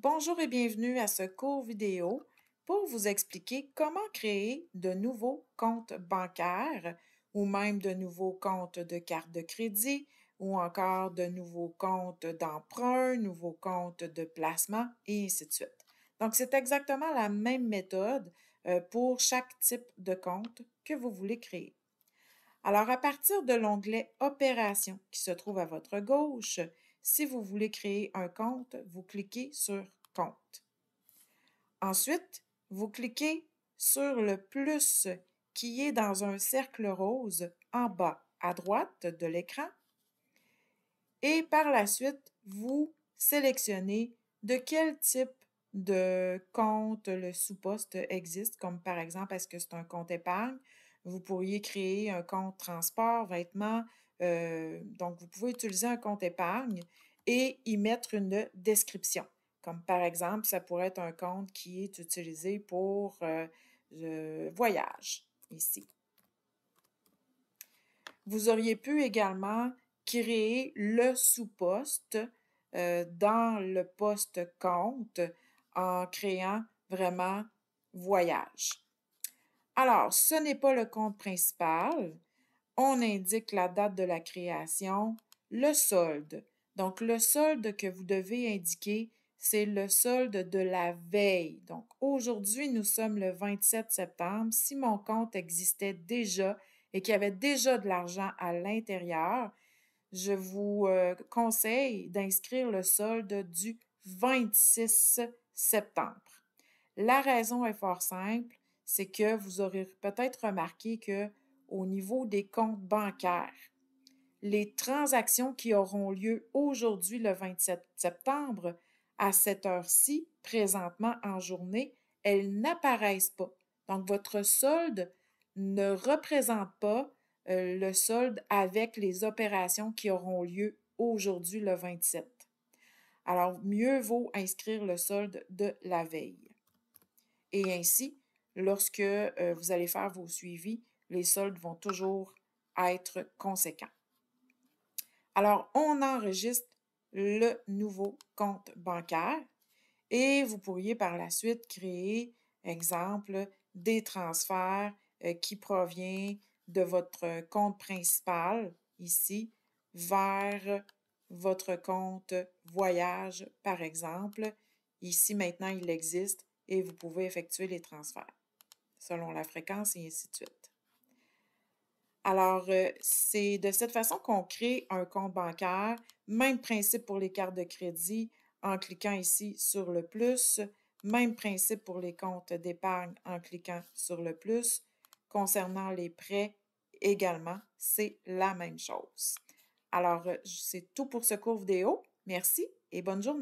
Bonjour et bienvenue à ce court vidéo pour vous expliquer comment créer de nouveaux comptes bancaires ou même de nouveaux comptes de carte de crédit ou encore de nouveaux comptes d'emprunt, nouveaux comptes de placement et ainsi de suite. Donc, c'est exactement la même méthode pour chaque type de compte que vous voulez créer. Alors, à partir de l'onglet Opérations qui se trouve à votre gauche, si vous voulez créer un compte, vous cliquez sur Compte. Ensuite, vous cliquez sur le plus qui est dans un cercle rose en bas à droite de l'écran et par la suite, vous sélectionnez de quel type de compte le sous-poste existe, comme par exemple, est-ce que c'est un compte épargne? Vous pourriez créer un compte transport, vêtements, donc vous pouvez utiliser un compte épargne et y mettre une description. Comme par exemple, ça pourrait être un compte qui est utilisé pour le voyage, ici. Vous auriez pu également créer le sous-poste dans le poste compte en créant vraiment voyage. Alors, ce n'est pas le compte principal. On indique la date de la création, le solde. Donc, le solde que vous devez indiquer, c'est le solde de la veille. Donc, aujourd'hui, nous sommes le 27 septembre. Si mon compte existait déjà et qu'il y avait déjà de l'argent à l'intérieur, je vous conseille d'inscrire le solde du 26 septembre. La raison est fort simple, c'est que vous aurez peut-être remarqué que au niveau des comptes bancaires, les transactions qui auront lieu aujourd'hui, le 27 septembre, à cette heure-ci, présentement en journée, elles n'apparaissent pas. Donc, votre solde ne représente pas le solde avec les opérations qui auront lieu aujourd'hui, le 27. Alors, mieux vaut inscrire le solde de la veille. Et ainsi, lorsque vous allez faire vos suivis, les soldes vont toujours être conséquents. Alors, on enregistre le nouveau compte bancaire et vous pourriez par la suite créer, exemple, des transferts qui proviennent de votre compte principal, ici, vers votre compte voyage, par exemple. Ici, maintenant, il existe et vous pouvez effectuer les transferts selon la fréquence et ainsi de suite. Alors, c'est de cette façon qu'on crée un compte bancaire. Même principe pour les cartes de crédit en cliquant ici sur le plus. Même principe pour les comptes d'épargne en cliquant sur le plus. Concernant les prêts également, c'est la même chose. Alors, c'est tout pour ce court vidéo. Merci et bonne journée.